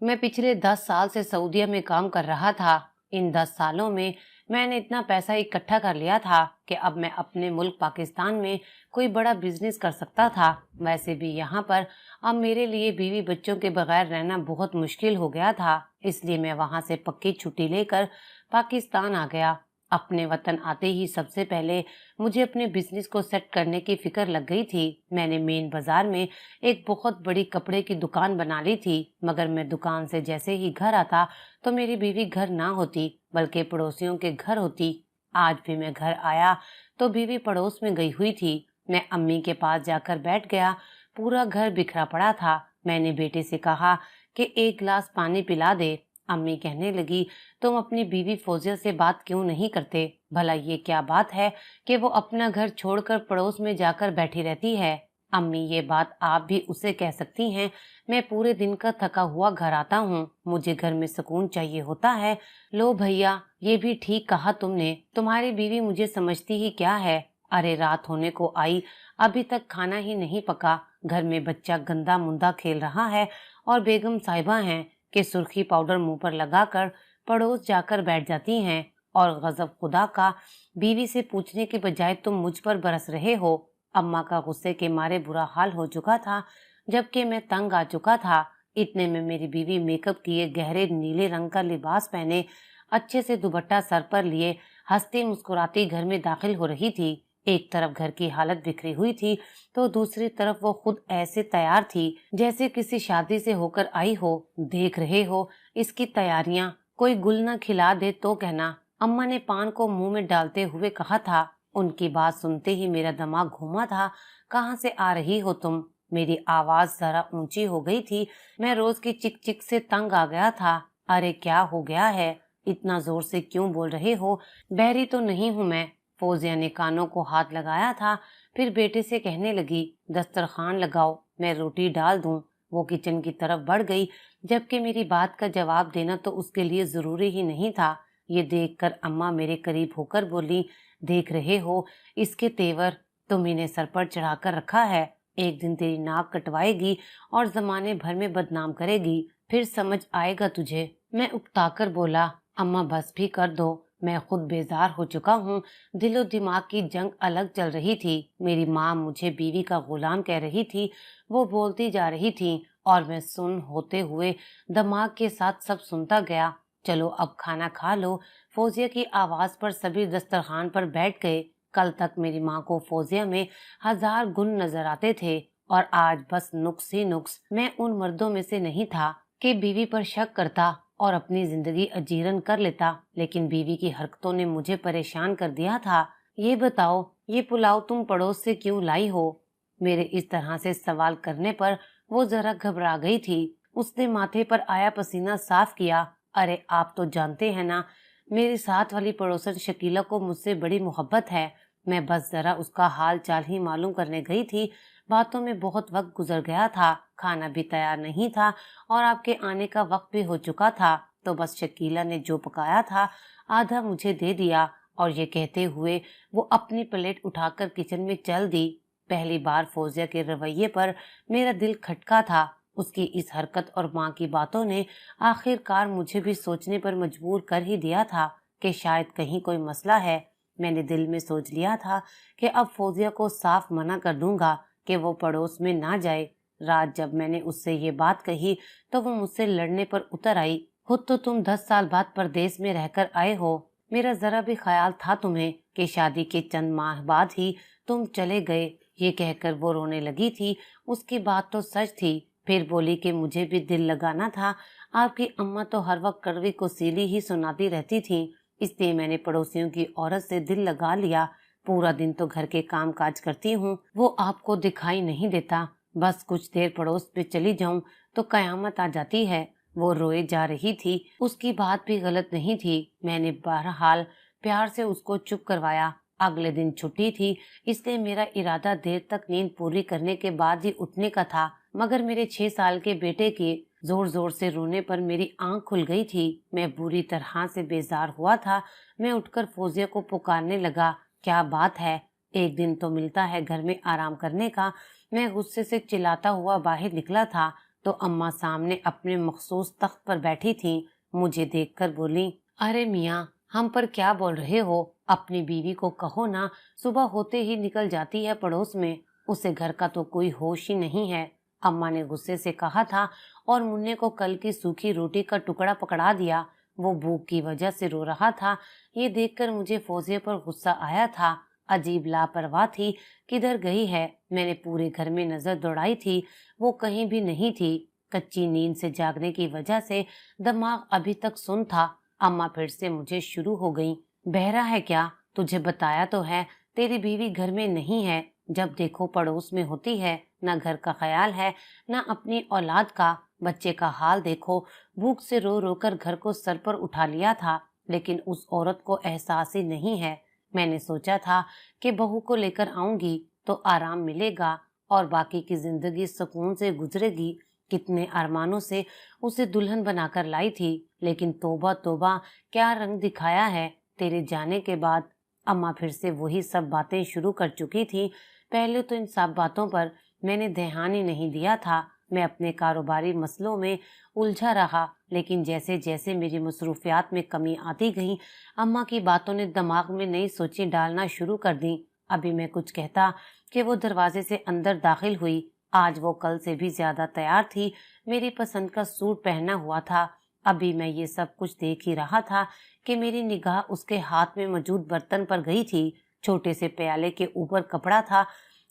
मैं पिछले 10 साल से सऊदीया में काम कर रहा था। इन 10 सालों में मैंने इतना पैसा इकट्ठा कर लिया था कि अब मैं अपने मुल्क पाकिस्तान में कोई बड़ा बिजनेस कर सकता था। वैसे भी यहाँ पर अब मेरे लिए बीवी बच्चों के बगैर रहना बहुत मुश्किल हो गया था, इसलिए मैं वहाँ से पक्की छुट्टी लेकर पाकिस्तान आ गया। अपने वतन आते ही सबसे पहले मुझे अपने बिजनेस को सेट करने की फिक्र लग गई थी। मैंने मेन बाजार में एक बहुत बड़ी कपड़े की दुकान बना ली थी, मगर मैं दुकान से जैसे ही घर आता तो मेरी बीवी घर ना होती बल्कि पड़ोसियों के घर होती। आज भी मैं घर आया तो बीवी पड़ोस में गई हुई थी। मैं अम्मी के पास जाकर बैठ गया। पूरा घर बिखरा पड़ा था। मैंने बेटे से कहा कि एक गिलास पानी पिला दे। अम्मी कहने लगी, तुम अपनी बीवी फौजिया से बात क्यों नहीं करते? भला ये क्या बात है कि वो अपना घर छोड़कर पड़ोस में जाकर बैठी रहती है? अम्मी, ये बात आप भी उसे कह सकती हैं। मैं पूरे दिन का थका हुआ घर आता हूँ, मुझे घर में सुकून चाहिए होता है। लो भैया, ये भी ठीक कहा तुमने। तुम्हारी बीवी मुझे समझती ही क्या है। अरे रात होने को आई, अभी तक खाना ही नहीं पका। घर में बच्चा गंदा मुंदा खेल रहा है और बेगम साहिबा हैं कि सुर्खी पाउडर मुंह पर लगाकर पड़ोस जाकर बैठ जाती हैं। और गजब खुदा का, बीवी से पूछने के बजाय तुम मुझ पर बरस रहे हो। अम्मा का गुस्से के मारे बुरा हाल हो चुका था, जबकि मैं तंग आ चुका था। इतने में मेरी बीवी मेकअप किए गहरे नीले रंग का लिबास पहने, अच्छे से दुपट्टा सर पर लिए, हंसती मुस्कुराती घर में दाखिल हो रही थी। एक तरफ घर की हालत बिखरी हुई थी तो दूसरी तरफ वो खुद ऐसे तैयार थी जैसे किसी शादी से होकर आई हो। देख रहे हो इसकी तैयारियां, कोई गुल न खिला दे तो कहना। अम्मा ने पान को मुंह में डालते हुए कहा था। उनकी बात सुनते ही मेरा दिमाग घूमा था। कहाँ से आ रही हो तुम? मेरी आवाज जरा ऊंची हो गई थी। मैं रोज की चिक चिक से तंग आ गया था। अरे क्या हो गया है? इतना जोर से क्यों बोल रहे हो? बहरी तो नहीं हूँ मैं। फौजिया ने कानों को हाथ लगाया था। फिर बेटे से कहने लगी, दस्तरखान लगाओ, मैं रोटी डाल दूं। वो किचन की तरफ बढ़ गई, जबकि मेरी बात का जवाब देना तो उसके लिए जरूरी ही नहीं था। ये देखकर अम्मा मेरे करीब होकर बोली, देख रहे हो इसके तेवर? तुम इन्हें सर पर चढ़ाकर रखा है। एक दिन तेरी नाक कटवाएगी और जमाने भर में बदनाम करेगी, फिर समझ आएगा तुझे। मैं उकताकर बोला, अम्मा बस भी कर दो, मैं खुद बेजार हो चुका हूँ। दिलो दिमाग की जंग अलग चल रही थी। मेरी माँ मुझे बीवी का गुलाम कह रही थी। वो बोलती जा रही थी और मैं सुन होते हुए दिमाग के साथ सब सुनता गया। चलो अब खाना खा लो। फौजिया की आवाज पर सभी दस्तरखान पर बैठ गए। कल तक मेरी माँ को फौजिया में 1000 गुण नजर आते थे और आज बस नुक्स ही नुक्स। मैं उन मर्दों में से नहीं था कि बीवी पर शक करता और अपनी जिंदगी अजीरन कर लेता, लेकिन बीवी की हरकतों ने मुझे परेशान कर दिया था। ये बताओ, ये पुलाव तुम पड़ोस से क्यों लाई हो? मेरे इस तरह से सवाल करने पर वो जरा घबरा गई थी। उसने माथे पर आया पसीना साफ किया। अरे आप तो जानते हैं ना, मेरी साथ वाली पड़ोसन शकीला को मुझसे बड़ी मोहब्बत है। मैं बस जरा उसका हाल चाल ही मालूम करने गई थी। बातों में बहुत वक्त गुजर गया था। खाना भी तैयार नहीं था और आपके आने का वक्त भी हो चुका था, तो बस शकीला ने जो पकाया था आधा मुझे दे दिया और ये कहते हुए वो अपनी प्लेट उठाकर किचन में चल दी। पहली बार फौजिया के रवैये पर मेरा दिल खटका था। उसकी इस हरकत और माँ की बातों ने आखिरकार मुझे भी सोचने पर मजबूर कर ही दिया था कि शायद कहीं कोई मसला है। मैंने दिल में सोच लिया था कि अब फौजिया को साफ मना कर दूंगा कि वो पड़ोस में ना जाए। रात जब मैंने उससे ये बात कही तो वो मुझसे लड़ने पर उतर आई। खुद तो तुम 10 साल बाद परदेश में रहकर आए हो। मेरा जरा भी ख्याल था तुम्हें कि शादी के चंद माह बाद ही तुम चले गए। ये कहकर वो रोने लगी थी। उसकी बात तो सच थी। फिर बोली कि मुझे भी दिल लगाना था। आपकी अम्मा तो हर वक्त कड़वी को सीली ही सुनाती रहती थी, इसलिए मैंने पड़ोसियों की औरत से दिल लगा लिया। पूरा दिन तो घर के काम काज करती हूँ, वो आपको दिखाई नहीं देता। बस कुछ देर पड़ोस पे चली जाऊं तो कयामत आ जाती है। वो रोए जा रही थी। उसकी बात भी गलत नहीं थी। मैंने बहरहाल प्यार से उसको चुप करवाया। अगले दिन छुट्टी थी, इसलिए मेरा इरादा देर तक नींद पूरी करने के बाद ही उठने का था, मगर मेरे 6 साल के बेटे के जोर जोर से रोने पर मेरी आंख खुल गई थी। मैं बुरी तरह से बेजार हुआ था। मैं उठकर फौजिया को पुकारने लगा, क्या बात है? एक दिन तो मिलता है घर में आराम करने का। मैं गुस्से से चिल्लाता हुआ बाहर निकला था تو अम्मा सामने अपने मखसूस तख्त पर बैठी थीं। मुझे देखकर बोली, अरे मियाँ, हम पर क्या बोल रहे हो? अपनी बीवी को कहो ना, सुबह होते ही निकल जाती है पड़ोस में, उसे घर का तो कोई होश ही नहीं है। अम्मा ने गुस्से से कहा था और मुन्ने को कल की सूखी रोटी का टुकड़ा पकड़ा दिया। वो भूख की वजह से रो रहा था। ये देखकर मुझे फौजिया पर गुस्सा आया था। अजीब लापरवाह थी, किधर गई है? मैंने पूरे घर में नजर दौड़ाई थी, वो कहीं भी नहीं थी। कच्ची नींद से जागने की वजह से दिमाग अभी तक सुन था। अम्मा फिर से मुझे शुरू हो गई, बहरा है क्या? तुझे बताया तो है, तेरी बीवी घर में नहीं है। जब देखो पड़ोस में होती है, ना घर का ख्याल है, ना अपनी औलाद का। बच्चे का हाल देखो, भूख से रो रो कर घर को सर पर उठा लिया था, लेकिन उस औरत को एहसास ही नहीं है। मैंने सोचा था कि बहू को लेकर आऊंगी तो आराम मिलेगा और बाकी की जिंदगी सुकून से गुजरेगी। कितने अरमानों से उसे दुल्हन बनाकर लाई थी, लेकिन तौबा तौबा, क्या रंग दिखाया है तेरे जाने के बाद। अम्मा फिर से वही सब बातें शुरू कर चुकी थी। पहले तो इन सब बातों पर मैंने ध्यान ही नहीं दिया था। मैं अपने कारोबारी मसलों में उलझा रहा, लेकिन जैसे जैसे मेरी मसरूफियात में कमी आती गई, अम्मा की बातों ने दिमाग में नई सोचें डालना शुरू कर दी। अभी मैं कुछ कहता कि वो दरवाजे से अंदर दाखिल हुई। आज वो कल से भी ज्यादा तैयार थी। मेरी पसंद का सूट पहना हुआ था। अभी मैं ये सब कुछ देख ही रहा था कि मेरी निगाह उसके हाथ में मौजूद बर्तन पर गई थी। छोटे से प्याले के ऊपर कपड़ा था।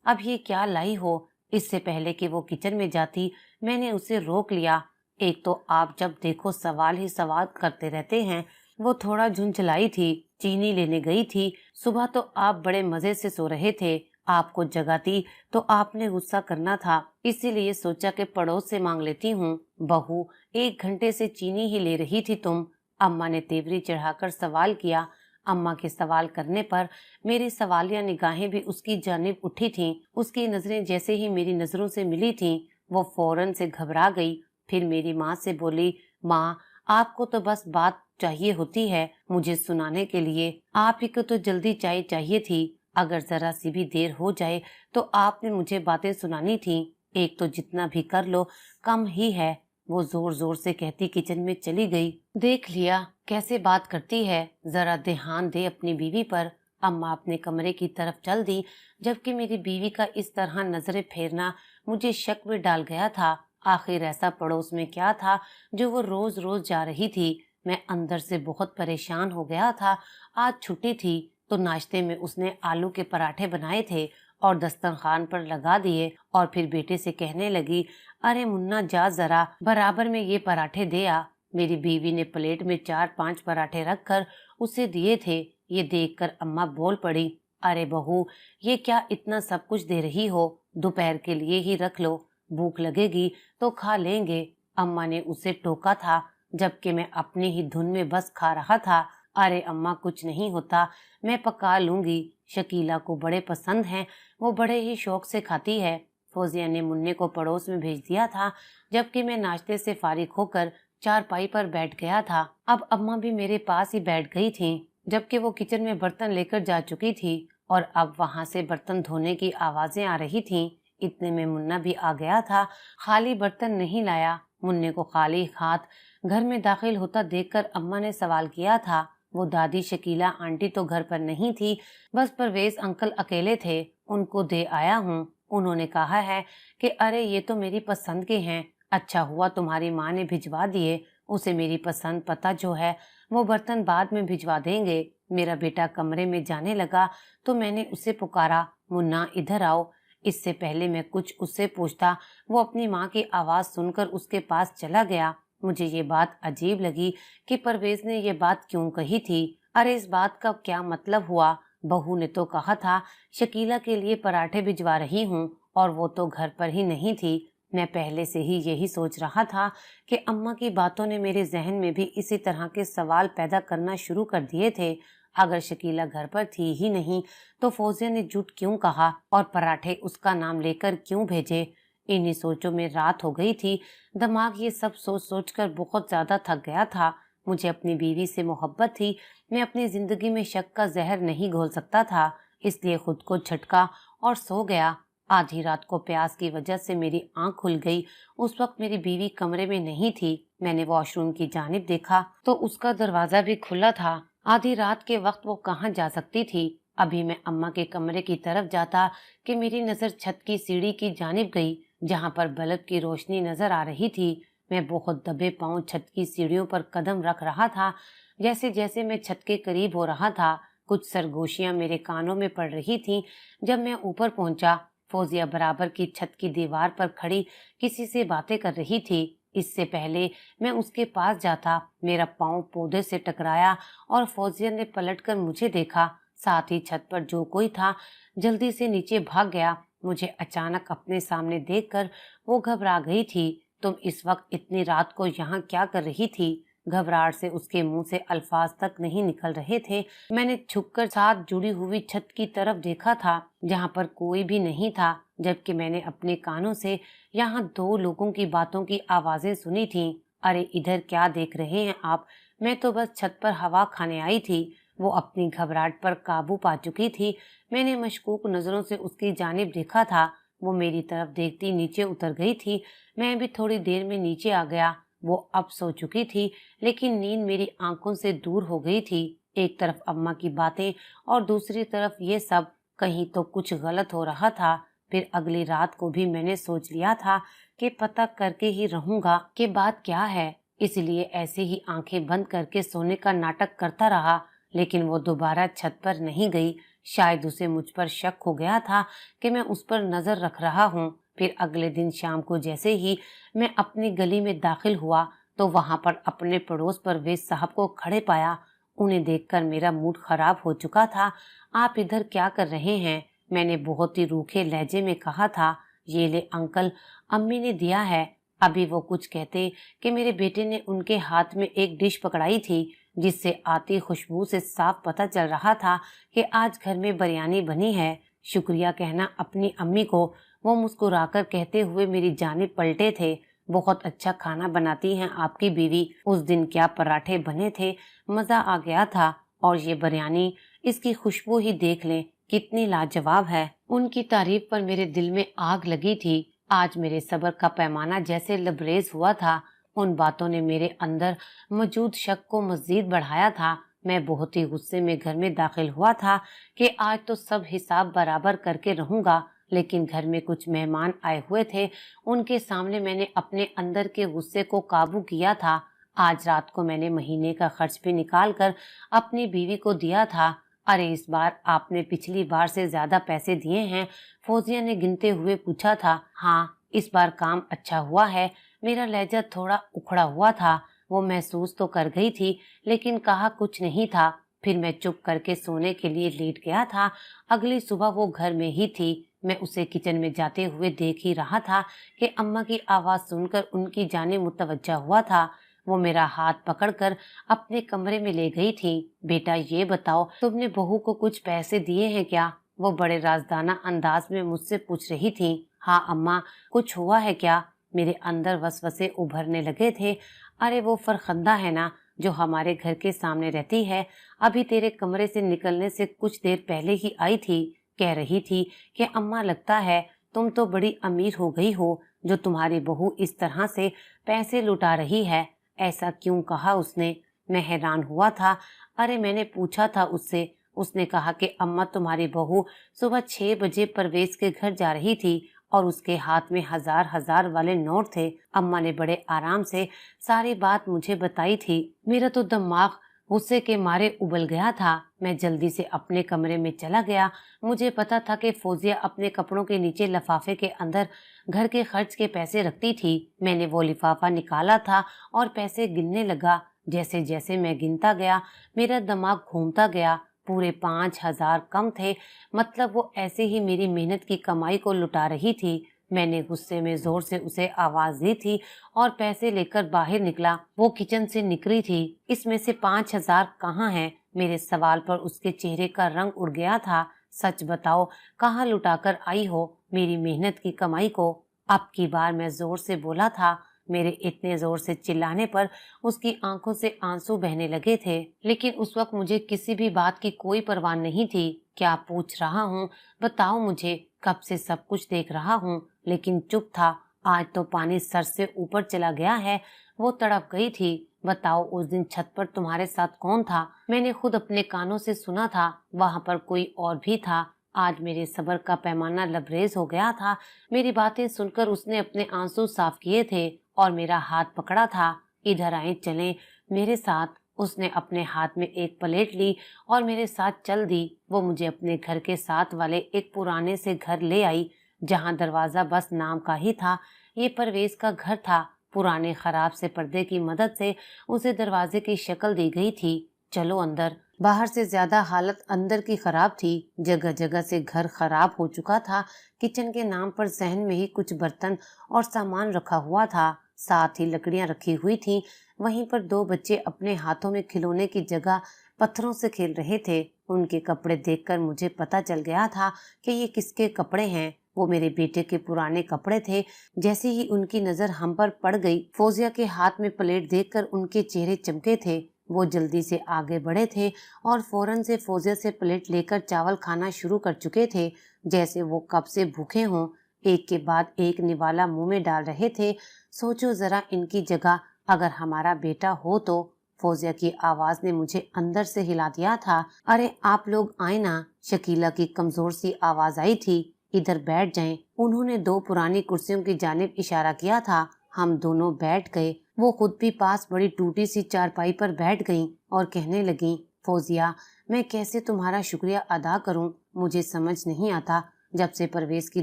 अब ये क्या लाई हो? इससे पहले कि वो किचन में जाती, मैंने उसे रोक लिया। एक तो आप जब देखो सवाल ही सवाल करते रहते हैं। वो थोड़ा झुंझलाई थी, चीनी लेने गई थी। सुबह तो आप बड़े मजे से सो रहे थे, आपको जगाती तो आपने गुस्सा करना था, इसीलिए सोचा कि पड़ोस से मांग लेती हूँ। बहू, 1 घंटे से चीनी ही ले रही थी तुम? अम्मा ने तेवरी चढ़ाकर सवाल किया। अम्मा के सवाल करने पर मेरी सवालिया निगाहें भी उसकी जानिब उठी थीं। उसकी नजरें जैसे ही मेरी नजरों से मिली थीं, वो फौरन से घबरा गई। फिर मेरी माँ से बोली, माँ, आपको तो बस बात चाहिए होती है मुझे सुनाने के लिए। आप ही को तो जल्दी चाय चाहिए थी। अगर जरा सी भी देर हो जाए तो आपने मुझे बातें सुनानी थी। एक तो जितना भी कर लो कम ही है। वो जोर जोर से कहती किचन में चली गई। देख लिया कैसे बात करती है, जरा ध्यान दे अपनी बीवी पर। अम्मा अपने कमरे की तरफ चल दी, जबकि मेरी बीवी का इस तरह नजरें फेरना मुझे शक में डाल गया था। आखिर ऐसा पड़ोस में क्या था जो वो रोज रोज जा रही थी? मैं अंदर से बहुत परेशान हो गया था। आज छुट्टी थी तो नाश्ते में उसने आलू के पराठे बनाए थे और दस्तरखान पर लगा दिए, और फिर बेटे से कहने लगी, अरे मुन्ना, जा जरा बराबर में ये पराठे दे आ। मेरी बीवी ने प्लेट में 4-5 पराठे रखकर उसे दिए थे। ये देखकर अम्मा बोल पड़ी, अरे बहू, ये क्या इतना सब कुछ दे रही हो? दोपहर के लिए ही रख लो, भूख लगेगी तो खा लेंगे। अम्मा ने उसे टोका था, जबकि मैं अपनी ही धुन में बस खा रहा था। अरे अम्मा, कुछ नहीं होता, मैं पका लूंगी। शकीला को बड़े पसंद हैं, वो बड़े ही शौक से खाती है। फौजिया ने मुन्ने को पड़ोस में भेज दिया था, जबकि मैं नाश्ते से फारिग होकर चारपाई पर बैठ गया था। अब अम्मा भी मेरे पास ही बैठ गई थीं, जबकि वो किचन में बर्तन लेकर जा चुकी थी और अब वहां से बर्तन धोने की आवाजें आ रही थीं। इतने में मुन्ना भी आ गया था। खाली बर्तन नहीं लाया। मुन्ने को खाली हाथ घर में दाखिल होता देखकर अम्मा ने सवाल किया था, वो दादी शकीला आंटी तो घर पर नहीं थी, बस परवेज अंकल अकेले थे, उनको दे आया हूँ। उन्होंने कहा है कि अरे ये तो मेरी पसंद के हैं। अच्छा हुआ तुम्हारी माँ ने भिजवा दिए। उसे मेरी पसंद पता जो है वो बर्तन बाद में भिजवा देंगे। मेरा बेटा कमरे में जाने लगा तो मैंने उसे पुकारा, मुन्ना इधर आओ। इससे पहले मैं कुछ उससे पूछता, वो अपनी माँ की आवाज सुनकर उसके पास चला गया। मुझे ये बात अजीब लगी कि परवेज ने ये बात क्यों कही थी। अरे इस बात का क्या मतलब हुआ? बहू ने तो कहा था शकीला के लिए पराठे भिजवा रही हूँ, और वो तो घर पर ही नहीं थी। मैं पहले से ही यही सोच रहा था कि अम्मा की बातों ने मेरे जहन में भी इसी तरह के सवाल पैदा करना शुरू कर दिए थे। अगर शकीला घर पर थी ही नहीं तो फौजिया ने झूठ क्यों कहा और पराठे उसका नाम लेकर क्यों भेजे? इन्हीं सोचों में रात हो गई थी। दिमाग ये सब सोच सोच कर बहुत ज्यादा थक गया था। मुझे अपनी बीवी से मोहब्बत थी। मैं अपनी जिंदगी में शक का जहर नहीं घोल सकता था, इसलिए खुद को झटका और सो गया। आधी रात को प्यास की वजह से मेरी आंख खुल गई। उस वक्त मेरी बीवी कमरे में नहीं थी। मैंने वॉशरूम की जानिब देखा तो उसका दरवाजा भी खुला था। आधी रात के वक्त वो कहाँ जा सकती थी। अभी मैं अम्मा के कमरे की तरफ जाता कि मेरी नजर छत की सीढ़ी की जानिब गई, जहाँ पर बल्ब की रोशनी नजर आ रही थी। मैं बहुत दबे पांव छत की सीढ़ियों पर कदम रख रहा था। जैसे जैसे मैं छत के करीब हो रहा था, कुछ सरगोशियां मेरे कानों में पड़ रही थीं। जब मैं ऊपर पहुंचा, फौजिया बराबर की छत की दीवार पर खड़ी किसी से बातें कर रही थी। इससे पहले मैं उसके पास जाता, मेरा पांव पौधे से टकराया और फौजिया ने पलटकर मुझे देखा। साथ ही छत पर जो कोई था जल्दी से नीचे भाग गया। मुझे अचानक अपने सामने देखकर वो घबरा गई थी। तुम इस वक्त इतनी रात को यहाँ क्या कर रही थी? घबराहट से उसके मुंह से अल्फाज तक नहीं निकल रहे थे। मैंने छुपकर साथ जुड़ी हुई छत की तरफ देखा था, जहाँ पर कोई भी नहीं था, जबकि मैंने अपने कानों से यहाँ दो लोगों की बातों की आवाजें सुनी थीं। अरे इधर क्या देख रहे हैं आप? मैं तो बस छत पर हवा खाने आई थी। वो अपनी घबराहट पर काबू पा चुकी थी। मैंने मशकूक नजरों से उसकी जानिब देखा था। वो मेरी तरफ देखती नीचे उतर गई थी। मैं भी थोड़ी देर में नीचे आ गया। वो अब सो चुकी थी, लेकिन नींद मेरी आंखों से दूर हो गई थी। एक तरफ अम्मा की बातें और दूसरी तरफ ये सब। कहीं तो कुछ गलत हो रहा था। फिर अगली रात को भी मैंने सोच लिया था कि पता करके ही रहूंगा कि बात क्या है, इसलिए ऐसे ही आंखें बंद करके सोने का नाटक करता रहा। लेकिन वो दोबारा छत पर नहीं गई। शायद उसे मुझ पर शक हो गया था कि मैं उस पर नजर रख रहा हूँ। फिर अगले दिन शाम को जैसे ही मैं अपनी गली में दाखिल हुआ तो वहां पर अपने पड़ोस परवेज साहब को खड़े पाया। उन्हें देखकर मेरा मूड खराब हो चुका था। आप इधर क्या कर रहे हैं? मैंने बहुत ही रूखे लहजे में कहा था। ये ले अंकल, अम्मी ने दिया है। अभी वो कुछ कहते कि मेरे बेटे ने उनके हाथ में एक डिश पकड़ाई थी, जिससे आती खुशबू से साफ पता चल रहा था कि आज घर में बिरयानी बनी है। शुक्रिया कहना अपनी अम्मी को, वो मुस्कुराकर कहते हुए मेरी जानिब पलटे थे। बहुत अच्छा खाना बनाती हैं आपकी बीवी। उस दिन क्या पराठे बने थे, मजा आ गया था। और ये बिरयानी, इसकी खुशबू ही देख लें, कितनी लाजवाब है। उनकी तारीफ पर मेरे दिल में आग लगी थी। आज मेरे सब्र का पैमाना जैसे लबरेज हुआ था। उन बातों ने मेरे अंदर मौजूद शक को मजीद बढ़ाया था। मैं बहुत ही गुस्से में घर में दाखिल हुआ था कि आज तो सब हिसाब बराबर करके रहूंगा। लेकिन घर में कुछ मेहमान आए हुए थे। उनके सामने मैंने अपने अंदर के गुस्से को काबू किया था। आज रात को मैंने महीने का खर्च भी निकाल कर अपनी बीवी को दिया था। अरे इस बार आपने पिछली बार से ज्यादा पैसे दिए हैं? फौजिया ने गिनते हुए पूछा था। हाँ, इस बार काम अच्छा हुआ है। मेरा लहजा थोड़ा उखड़ा हुआ था। वो महसूस तो कर गई थी, लेकिन कहा कुछ नहीं था। फिर मैं चुप करके सोने के लिए लेट गया था। अगली सुबह वो घर में ही थी। मैं उसे किचन में जाते हुए देख ही रहा था कि अम्मा की आवाज सुनकर उनकी जानिब मुतवज्जा हुआ था। वो मेरा हाथ पकड़कर अपने कमरे में ले गई थी। बेटा ये बताओ, तुमने बहू को कुछ पैसे दिए हैं क्या? वो बड़े राजदाना अंदाज में मुझसे पूछ रही थी। हाँ अम्मा, कुछ हुआ है क्या? मेरे अंदर वसवसे उभरने लगे थे। अरे वो फरखंदा है ना, जो हमारे घर के सामने रहती है, अभी तेरे कमरे से निकलने से कुछ देर पहले ही आई थी। कह रही थी कि अम्मा लगता है तुम तो बड़ी अमीर हो गई हो, जो तुम्हारी बहू इस तरह से पैसे लुटा रही है। ऐसा क्यों कहा उसने? मैं हैरान हुआ था। अरे मैंने पूछा था उससे। उसने कहा कि अम्मा तुम्हारी बहू सुबह 6 बजे परवेज के घर जा रही थी और उसके हाथ में हजार हजार वाले नोट थे। अम्मा ने बड़े आराम से सारी बात मुझे बताई थी। मेरा तो दिमाग गुस्से के मारे उबल गया था। मैं जल्दी से अपने कमरे में चला गया। मुझे पता था कि फौजिया अपने कपड़ों के नीचे लिफाफे के अंदर घर के खर्च के पैसे रखती थी। मैंने वो लिफाफा निकाला था और पैसे गिनने लगा। जैसे जैसे मैं गिनता गया, मेरा दिमाग घूमता गया। पूरे 5,000 कम थे। मतलब वो ऐसे ही मेरी मेहनत की कमाई को लुटा रही थी। मैंने गुस्से में जोर से उसे आवाज दी थी और पैसे लेकर बाहर निकला। वो किचन से निकली थी। इसमें से 5,000 कहाँ हैं? मेरे सवाल पर उसके चेहरे का रंग उड़ गया था। सच बताओ, कहाँ लुटाकर आई हो मेरी मेहनत की कमाई को? अब की बार मैं जोर से बोला था। मेरे इतने जोर से चिल्लाने पर उसकी आंखों से आंसू बहने लगे थे। लेकिन उस वक्त मुझे किसी भी बात की कोई परवाह नहीं थी। क्या पूछ रहा हूँ, बताओ मुझे, कब से सब कुछ देख रहा हूँ लेकिन चुप था। आज तो पानी सर से ऊपर चला गया है। वो तड़प गई थी। बताओ उस दिन छत पर तुम्हारे साथ कौन था? मैंने खुद अपने कानों से सुना था। वहां पर कोई और भी था। आज मेरे सब्र का पैमाना लबरेज हो गया था। मेरी बातें सुनकर उसने अपने आंसू साफ किए थे और मेरा हाथ पकड़ा था। इधर आए, चलें मेरे साथ। उसने अपने हाथ में एक प्लेट ली और मेरे साथ चल दी। वो मुझे अपने घर के साथ वाले एक पुराने से घर ले आई, जहाँ दरवाजा बस नाम का ही था। ये परवेज का घर था। पुराने खराब से पर्दे की मदद से उसे दरवाजे की शक्ल दी गई थी। चलो अंदर। बाहर से ज्यादा हालत अंदर की खराब थी। जगह जगह से घर खराब हो चुका था। किचन के नाम पर सहन में ही कुछ बर्तन और सामान रखा हुआ था। साथ ही लकड़ियां रखी हुई थी। वहीं पर दो बच्चे अपने हाथों में खिलौने की जगह पत्थरों से खेल रहे थे। उनके कपड़े देखकर मुझे पता चल गया था कि ये किसके कपड़े हैं। वो मेरे बेटे के पुराने कपड़े थे। जैसे ही उनकी नजर हम पर पड़ गई, फौजिया के हाथ में प्लेट देखकर उनके चेहरे चमके थे। वो जल्दी से आगे बढ़े थे और फौरन से फौजिया से प्लेट लेकर चावल खाना शुरू कर चुके थे, जैसे वो कब से भूखे हों। एक के बाद एक निवाला मुंह में डाल रहे थे। सोचो जरा, इनकी जगह अगर हमारा बेटा हो तो। फौजिया की आवाज ने मुझे अंदर से हिला दिया था। अरे आप लोग आए ना। शकीला की कमजोर सी आवाज आई थी। इधर बैठ जाएं। उन्होंने दो पुरानी कुर्सियों की जानिब इशारा किया था। हम दोनों बैठ गए। वो खुद भी पास बड़ी टूटी सी चारपाई पर बैठ गईं और कहने लगीं, फौजिया, मैं कैसे तुम्हारा शुक्रिया अदा करूं? मुझे समझ नहीं आता। जब से परवेज की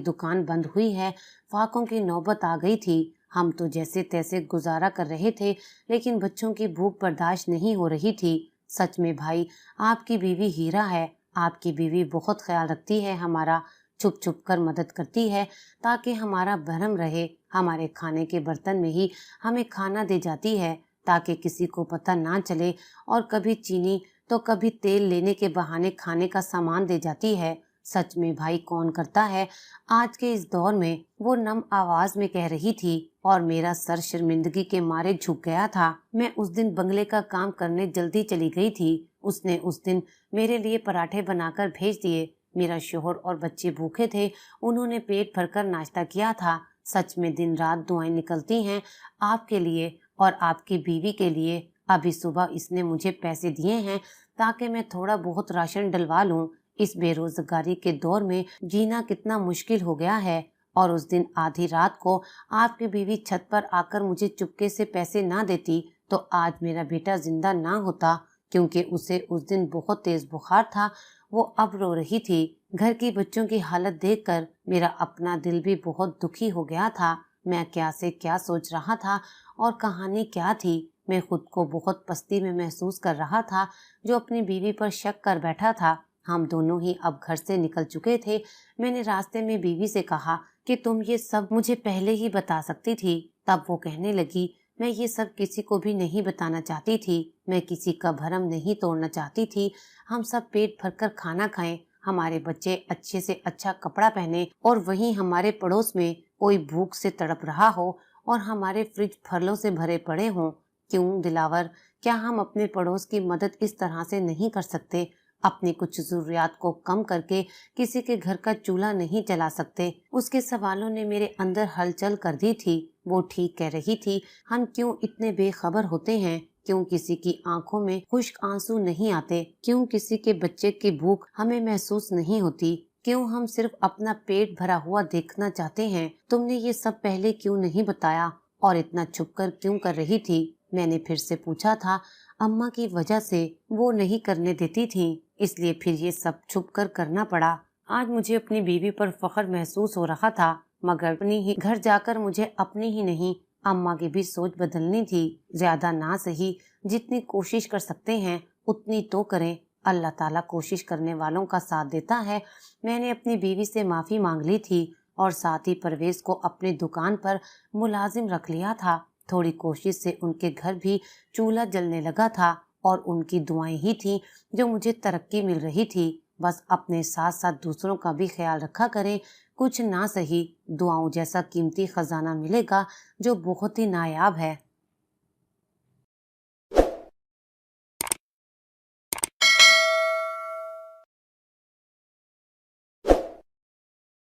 दुकान बंद हुई है, फाकों की नौबत आ गई थी। हम तो जैसे तैसे गुजारा कर रहे थे, लेकिन बच्चों की भूख बर्दाश्त नहीं हो रही थी। सच में भाई, आपकी बीवी हीरा है। आपकी बीवी बहुत ख्याल रखती है हमारा। छुप छुप कर मदद करती है ताकि हमारा भरम रहे। हमारे खाने के बर्तन में ही हमें खाना दे जाती है ताकि किसी को पता ना चले, और कभी चीनी तो कभी तेल लेने के बहाने खाने का सामान दे जाती है। सच में भाई, कौन करता है आज के इस दौर में? वो नम आवाज में कह रही थी और मेरा सर शर्मिंदगी के मारे झुक गया था। मैं उस दिन बंगले का काम करने जल्दी चली गई थी। उसने उस दिन मेरे लिए पराठे बनाकर भेज दिए। मेरा शोहर और बच्चे भूखे थे। उन्होंने पेट भरकर नाश्ता किया था। सच में दिन रात दुआएं निकलती हैं आपके लिए और आपकी बीवी के लिए। अभी सुबह इसने मुझे पैसे दिए हैं ताकि मैं थोड़ा बहुत राशन डलवा लूं। इस बेरोजगारी के दौर में जीना कितना मुश्किल हो गया है। और उस दिन आधी रात को आपकी बीवी छत पर आकर मुझे चुपके से पैसे ना देती तो आज मेरा बेटा जिंदा ना होता, क्योंकि उसे उस दिन बहुत तेज बुखार था। वो अब रो रही थी। घर की बच्चों की हालत देखकर मेरा अपना दिल भी बहुत दुखी हो गया था। मैं क्या से क्या सोच रहा था और कहानी क्या थी। मैं खुद को बहुत पस्ती में महसूस कर रहा था, जो अपनी बीवी पर शक कर बैठा था। हम दोनों ही अब घर से निकल चुके थे। मैंने रास्ते में बीवी से कहा कि तुम ये सब मुझे पहले ही बता सकती थी। तब वो कहने लगी, मैं ये सब किसी को भी नहीं बताना चाहती थी। मैं किसी का भरम नहीं तोड़ना चाहती थी। हम सब पेट भरकर खाना खाएं, हमारे बच्चे अच्छे से अच्छा कपड़ा पहने, और वहीं हमारे पड़ोस में कोई भूख से तड़प रहा हो और हमारे फ्रिज फलों से भरे पड़े हों। क्यों दिलावर, क्या हम अपने पड़ोस की मदद इस तरह से नहीं कर सकते? अपनी कुछ जरूरियात को कम करके किसी के घर का चूल्हा नहीं जला सकते? उसके सवालों ने मेरे अंदर हलचल कर दी थी। वो ठीक कह रही थी। हम क्यों इतने बेखबर होते हैं? क्यों किसी की आंखों में खुश्क आंसू नहीं आते? क्यों किसी के बच्चे की भूख हमें महसूस नहीं होती? क्यों हम सिर्फ अपना पेट भरा हुआ देखना चाहते हैं? तुमने ये सब पहले क्यों नहीं बताया और इतना छुपकर क्यों कर रही थी? मैंने फिर से पूछा था। अम्मा की वजह से वो नहीं करने देती थी, इसलिए फिर ये सब छुप कर करना पड़ा। आज मुझे अपनी बीवी पर फख्र महसूस हो रहा था, मगर अपनी ही घर जाकर मुझे अपनी ही नहीं, अम्मा की भी सोच बदलनी थी। ज्यादा ना सही, जितनी कोशिश कर सकते हैं उतनी तो करें। अल्लाह ताला कोशिश करने वालों का साथ देता है। मैंने अपनी बीवी से माफी मांग ली थी और साथ ही परवेज को अपनी दुकान पर मुलाजिम रख लिया था। थोड़ी कोशिश से उनके घर भी चूल्हा जलने लगा था और उनकी दुआएं ही थी जो मुझे तरक्की मिल रही थी। बस अपने साथ साथ दूसरों का भी ख्याल रखा करें। कुछ ना सही, दुआओं जैसा कीमती खजाना मिलेगा जो बहुत ही नायाब है।